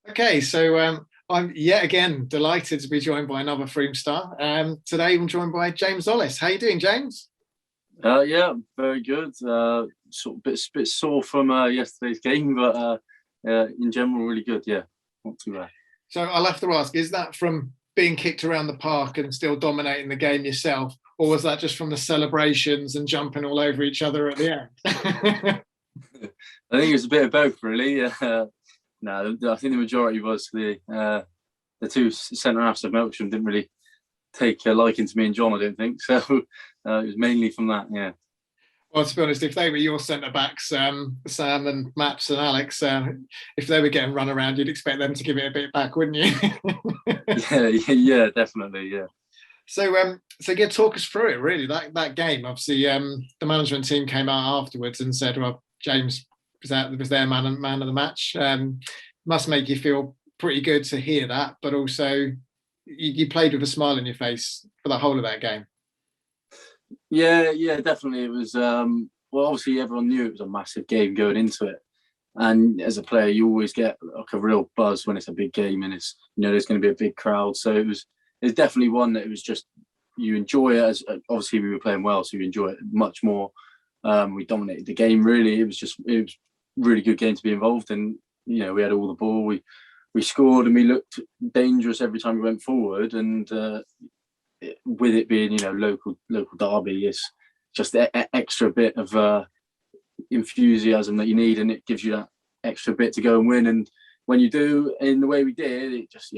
Okay, so I'm yet again delighted to be joined by another Froome star. Today I'm joined by James Ollis. How you doing, James? Yeah, very good. Sort of bit sore from yesterday's game, but in general, really good. Yeah, not too bad. So I'll have to ask, is that from being kicked around the park and still dominating the game yourself, or was that just from the celebrations and jumping all over each other at the end? I think it's a bit of both, really. No, I think the majority was the two centre halves of Melksham didn't really take a liking to me and John. I don't think so. It was mainly from that. Yeah. Well, to be honest, if they were your centre backs, Sam and Maps and Alex, if they were getting run around, you'd expect them to give it a bit back, wouldn't you? Yeah, definitely. Yeah. So yeah, talk us through it. Really, that game. Obviously, the management team came out afterwards and said, "Well, James was their man of the match." Must make you feel pretty good to hear that, but also you played with a smile on your face for the whole of that game. Yeah, definitely. It was well, obviously everyone knew it was a massive game going into it. And as a player, you always get like a real buzz when it's a big game and it's there's going to be a big crowd. So it's definitely one that it was just you enjoy it as obviously we were playing well, so you enjoy it much more. We dominated the game really. It was a really good game to be involved in. We had all the ball. We scored and we looked dangerous every time we went forward. And with it being local derby, it's just the extra bit of enthusiasm that you need, and it gives you that extra bit to go and win. And when you do in the way we did, it just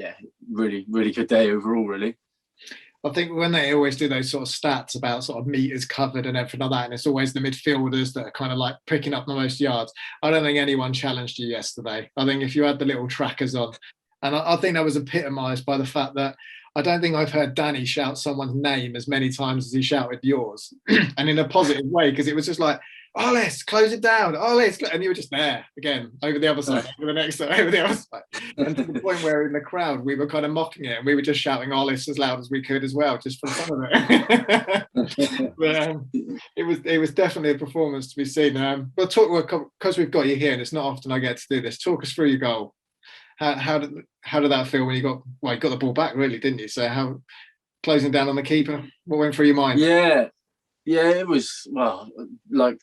really good day overall, really. I think when they always do those sort of stats about sort of meters covered and everything like that, and it's always the midfielders that are kind of like picking up the most yards. I don't think anyone challenged you yesterday. I think if you had the little trackers on, and I think that was epitomised by the fact that I don't think I've heard Danny shout someone's name as many times as he shouted yours, and in a positive way, because it was just like, "Oh, let's close it down. Oh, and you were just there again over the other side, over the next side, over the other side, and to the point where in the crowd we were kind of mocking it, and we were just shouting "Ollis" as loud as we could as well, just for the fun of it. But it was definitely a performance to be seen. But because we've got you here, and it's not often I get to do this. Talk us through your goal. How did that feel when you got the ball back, really, didn't you? So how closing down on the keeper, what went through your mind? Yeah, it was, well, like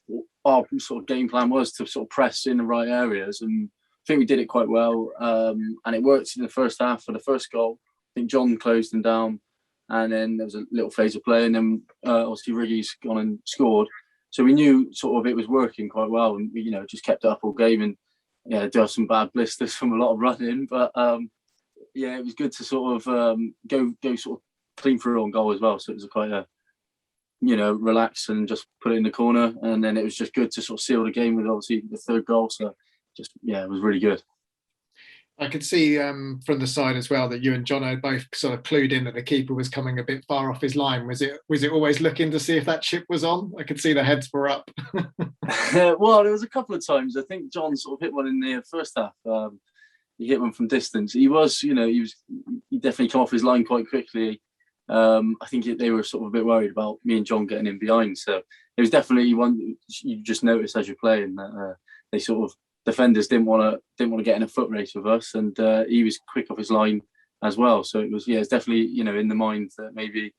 our sort of game plan was to sort of press in the right areas, and I think we did it quite well. And it worked in the first half for the first goal. I think John closed them down, and then there was a little phase of play, and then obviously Riggy's gone and scored. So we knew sort of it was working quite well, and we just kept it up all game. And do have some bad blisters from a lot of running, but it was good to sort of go sort of clean through on goal as well. So it was quite a relax and just put it in the corner, and then it was just good to sort of seal the game with obviously the third goal. So it was really good. I could see from the side as well that you and Jono both sort of clued in that the keeper was coming a bit far off his line. Was it always looking to see if that chip was on? I could see the heads were up. Well, there was a couple of times. I think John sort of hit one in the first half. He hit one from distance. He definitely come off his line quite quickly. I think they were sort of a bit worried about me and John getting in behind. So it was definitely one you just notice as you're playing that they sort of defenders didn't want to get in a foot race with us, and he was quick off his line as well. So it was it's definitely in the mind that maybe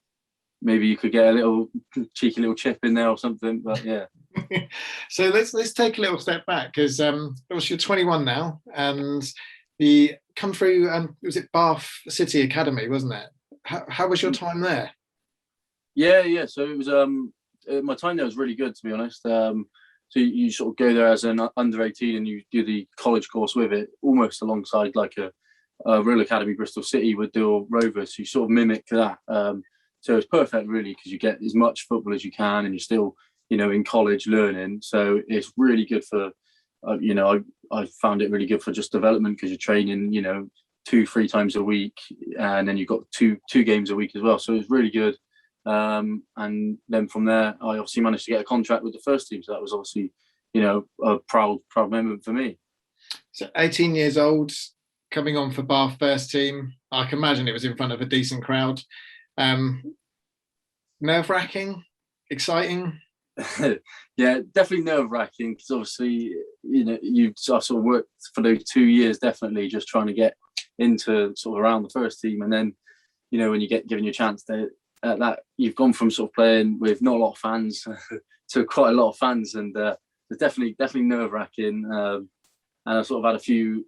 you could get a little cheeky little chip in there or something. But yeah. So let's take a little step back, because you're 21 now, and you come through. Was it Bath City Academy, wasn't it? How was your time there? Yeah. So it was my time there was really good, to be honest. So you sort of go there as an under 18 and you do the college course with it, almost alongside like a real academy Bristol City would do, or Rovers. So you sort of mimic that. So it's perfect really, because you get as much football as you can, and you're still in college learning. So it's really good for I found it really good for just development, because you're training 2-3 times a week, and then you've got two games a week as well. So it was really good. And then from there, I obviously managed to get a contract with the first team. So that was obviously, a proud moment for me. So 18 years old, coming on for Bath first team. I can imagine it was in front of a decent crowd. Nerve-wracking, exciting? Yeah, definitely nerve-wracking because obviously, I sort of worked for those 2 years, definitely just trying to get into sort of around the first team, and then when you get given your chance that you've gone from sort of playing with not a lot of fans to quite a lot of fans, and it's definitely nerve-wracking. And I sort of had a few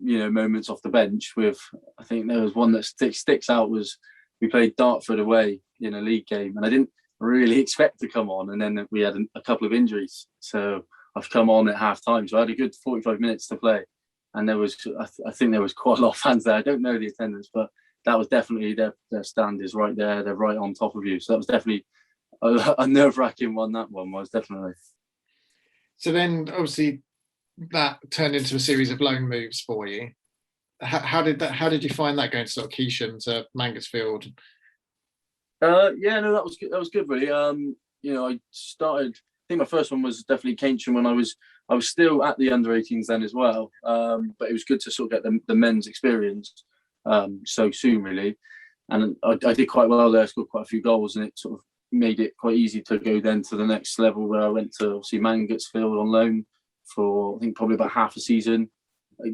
moments off the bench with, I think there was one that sticks out was we played Dartford away in a league game, and I didn't really expect to come on, and then we had a couple of injuries, so I've come on at half time, so I had a good 45 minutes to play, and there was I think there was quite a lot of fans there. I don't know the attendance, but that was definitely their stand is right there, they're right on top of you, so that was definitely a nerve-wracking one. That one was definitely. So then obviously that turned into a series of loan moves for you. How did you find that, going to sort of Keesham to Mangotsfield? Yeah, no, that was good. That was good, really. I started. I think my first one was definitely Keynsham when I was still at the under-18s then as well. But it was good to sort of get the men's experience so soon, really. And I did quite well there. Scored quite a few goals, and it sort of made it quite easy to go then to the next level, where I went to obviously Mangotsfield on loan for I think probably about half a season.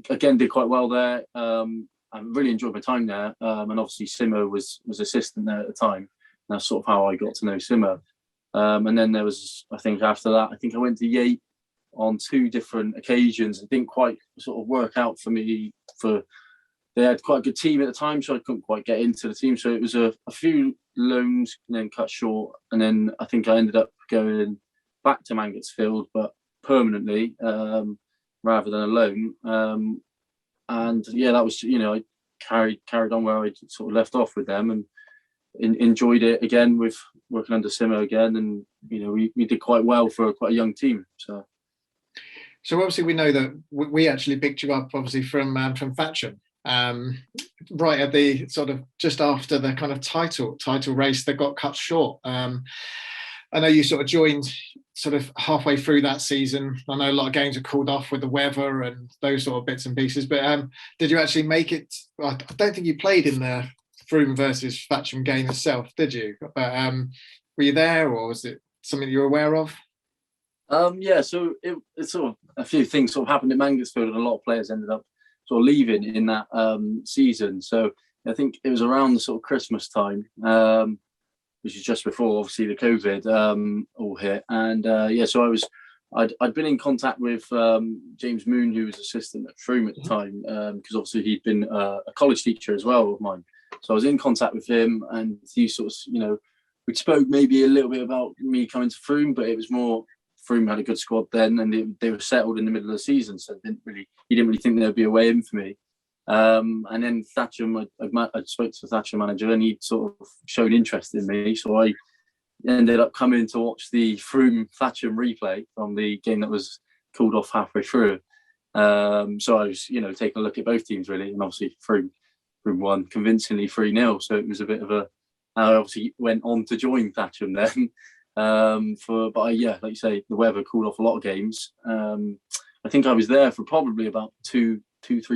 Again, did quite well there. I really enjoyed my time there, and obviously Simo was assistant there at the time. And that's sort of how I got to know Simo. And then there was, I think after that, I think I went to Yate on 2 different occasions. It didn't quite sort of work out for me. They had quite a good team at the time, so I couldn't quite get into the team. So it was a few loans and then cut short. And then I think I ended up going back to Mangotsfield, but permanently rather than a loan. And yeah, that was, I carried on where I sort of left off with them, and enjoyed it again with working under Simo again. And, we did quite well for quite a young team. So obviously we know that we actually picked you up obviously from Thatcham, right at the sort of just after the kind of title race that got cut short. I know you sort of joined sort of halfway through that season. I know a lot of games are called off with the weather and those sort of bits and pieces, but did you actually make it? I don't think you played in the Froome versus Thatcham game itself, did you? But were you there, or was it something you were aware of? Yeah, so it's sort of a few things sort of happened at Mangotsfield, and a lot of players ended up sort of leaving in that season. So I think it was around the sort of Christmas time, which is just before obviously the COVID all hit. And so I'd been in contact with James Moon, who was assistant at Froome at the time, because obviously he'd been a college teacher as well of mine. So I was in contact with him, and he sort of, we spoke maybe a little bit about me coming to Froome, but it was more Froome had a good squad then, and they were settled in the middle of the season, so he didn't really think there'd be a way in for me. And then Thatcham, I spoke to the Thatcham manager, and he sort of showed interest in me, so I ended up coming to watch the Froome Thatcham replay from the game that was called off halfway through. So I was, taking a look at both teams really, and obviously Froome won convincingly 3-0. So it was a bit of I obviously went on to join Thatcham then. Like you say, the weather cooled off a lot of games. I think I was there for probably about 2-3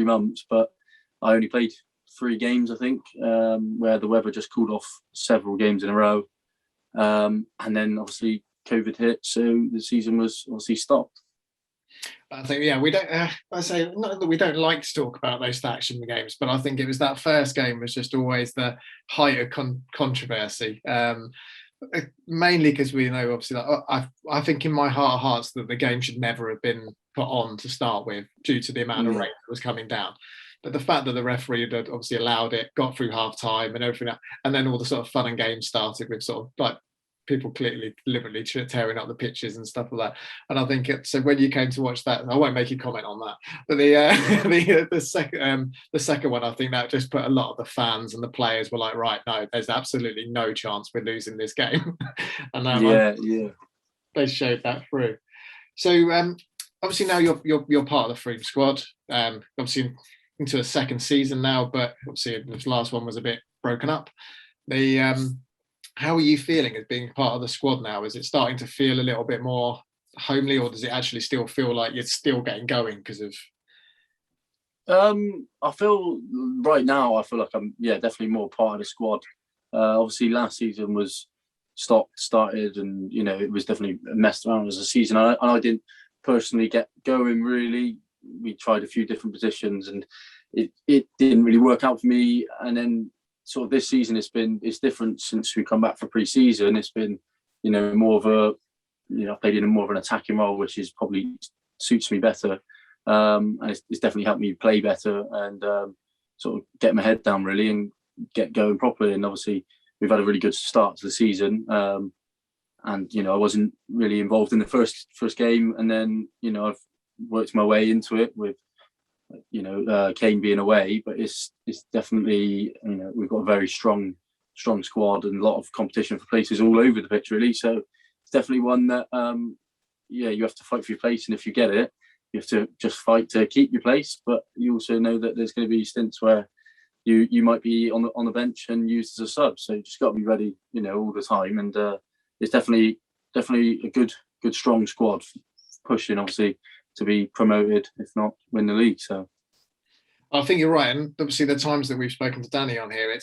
months, but I only played 3 games, I think, where the weather just cooled off several games in a row. And then obviously COVID hit, so the season was obviously stopped. I think, we don't. I say not that we don't like to talk about those Thatcham games, but I think it was that first game was just always the height of controversy. Mainly because we know, obviously, that I think in my heart of hearts that the game should never have been put on to start with, due to the amount of rain that was coming down. But the fact that the referee had obviously allowed it, got through half time and everything, and then all the sort of fun and games started with sort of like people clearly deliberately tearing up the pitches and stuff like that. And I think so when you came to watch that, I won't make you comment on that, but the second one, I think that just put a lot of the fans and the players were like, right, no, there's absolutely no chance we're losing this game. And they showed that through. So obviously now you're part of the Froome squad, obviously into a second season now, but obviously this last one was a bit broken up. How are you feeling as being part of the squad now? Is it starting to feel a little bit more homely, or does it actually still feel like you're still getting going because of? I feel right now, I feel like I'm definitely more part of the squad. Obviously last season was started, and it was definitely messed around as a season. And I didn't personally get going really. We tried a few different positions, and it didn't really work out for me. And then sort of this season, it's different since we come back for pre-season. It's been more of a I played in more of an attacking role, which is probably suits me better. And it's definitely helped me play better and sort of get my head down really and get going properly. And obviously we've had a really good start to the season. And I wasn't really involved in the first game, and then I've worked my way into it with Kane being away. But it's definitely we've got a very strong squad and a lot of competition for places all over the pitch really. So it's definitely one that you have to fight for your place, and if you get it, you have to just fight to keep your place. But you also know that there's going to be stints where you might be on the bench and used as a sub. So you just got to be ready, all the time. And it's definitely a good strong squad pushing, obviously, to be promoted, if not win the league. So I think you're right, and obviously the times that we've spoken to Danny on here,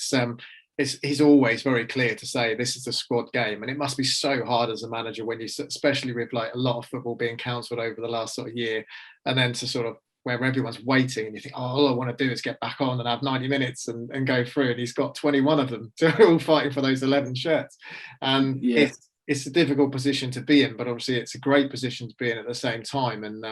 he's always very clear to say this is a squad game, and it must be so hard as a manager when especially with like a lot of football being cancelled over the last sort of year, and then to sort of where everyone's waiting and you think, all I want to do is get back on and have 90 minutes and go through, and he's got 21 of them, so we're all fighting for those 11 shirts. And it's a difficult position to be in, but obviously it's a great position to be in at the same time. And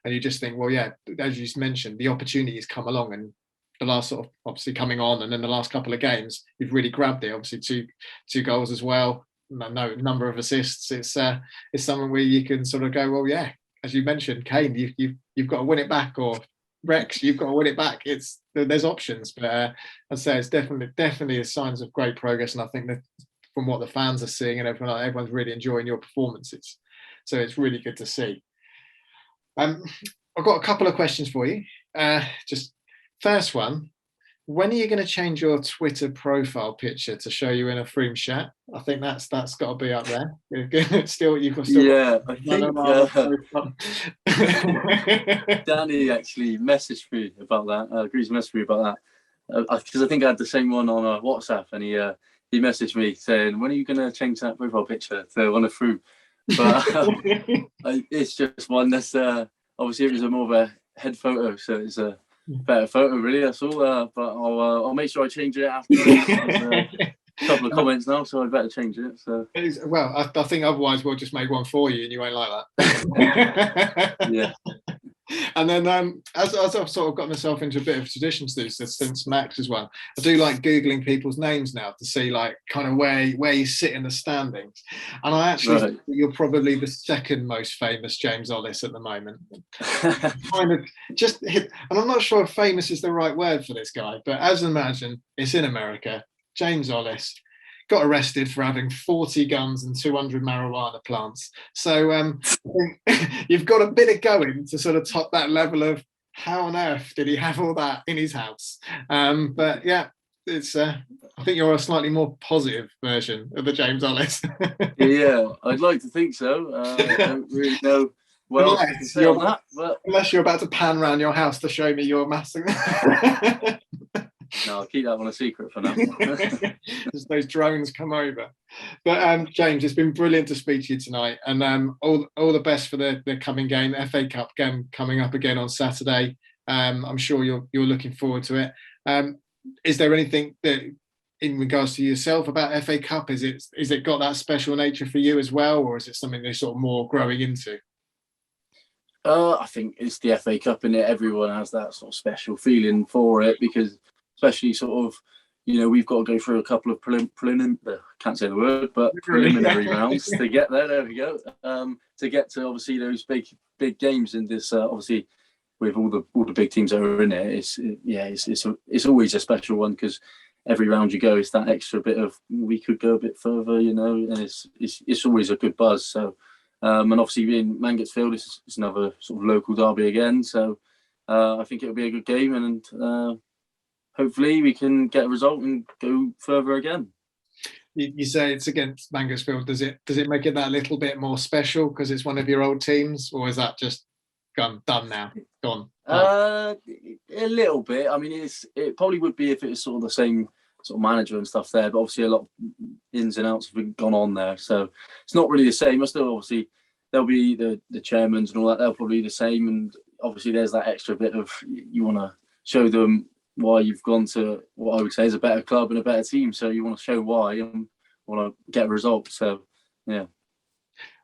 you just think, well, yeah, as you just mentioned, the opportunities come along, and the last sort of obviously coming on, and then the last couple of games, you've really grabbed it. Obviously two goals as well, no number of assists. It's something where you can sort of go, well, yeah, as you mentioned, Kane, you've got to win it back, or Rex, you've got to win it back. There's options, but I'd say it's definitely signs of great progress, and I think that from what the fans are seeing and everyone's really enjoying your performances. So it's really good to see. I've got a couple of questions for you. Just first one, when are you going to change your Twitter profile picture to show you in a Froome shirt? I think that's got to be up there. Still, you've got I think Danny actually messaged me about that. Grease messaged me about that because I think I had the same one on WhatsApp, and he messaged me saying, when are you going to change that profile picture to one of Froome? But it's just one that's obviously it was more of a head photo, so it's a better photo really, that's all. But I'll make sure I change it after a couple of comments now, so I better change it. So well, I think otherwise we'll just make one for you and you won't like that. Yeah. And then as I've sort of got myself into a bit of tradition to do since Max as well, I do like Googling people's names now to see like kind of where you sit in the standings. And I actually think you're probably the second most famous James Ollis at the moment. Kind of just hit, and I'm not sure if famous is the right word for this guy, but as imagine it's in America, James Ollis got arrested for having 40 guns and 200 marijuana plants. So you've got a bit of going to sort of top that level of how on earth did he have all that in his house? But yeah, it's I think you're a slightly more positive version of the James Ollis. Yeah, I'd like to think so. I don't really know what else I can say on that. But unless you're about to pan around your house to show me your massive... No, I'll keep that one a secret for now. As those drones come over. But James, it's been brilliant to speak to you tonight, and all the best for the coming game, the FA Cup game coming up again on Saturday. I'm sure you're looking forward to it. Is there anything that, in regards to yourself, about FA Cup, is it got that special nature for you as well, or is it something they're sort of more growing into? I think it's the FA Cup, and everyone has that sort of special feeling for it, because especially sort of, we've got to go through a couple of preliminary rounds to get there. There we go. To get to obviously those big games in this, obviously with all the big teams that are in it, it's always a special one, because every round you go, it's that extra bit of we could go a bit further, and it's always a good buzz. So, and obviously being Mangotsfield, it's another sort of local derby again. So I think it'll be a good game, and hopefully we can get a result and go further again. You say it's against Mangotsfield. Does it make it that little bit more special because it's one of your old teams, or is that just done now? Gone? A little bit. I mean, it probably would be if it was sort of the sort of manager and stuff there, but obviously a lot of ins and outs have gone on there, so it's not really the same. But still, obviously, there'll be the chairmans and all that. They'll probably be the same, and obviously there's that extra bit of you want to show them why you've gone to what I would say is a better club and a better team. So you want to show why and want to get a result. So yeah.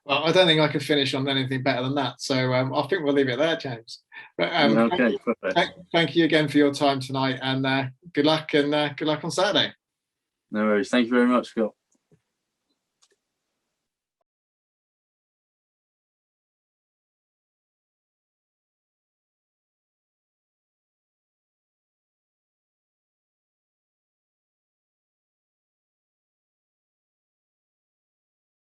Well, I don't think I could finish on anything better than that. So I think we'll leave it there, James. But, okay, perfect. Thank you again for your time tonight, and good luck on Saturday. No worries. Thank you very much, Scott.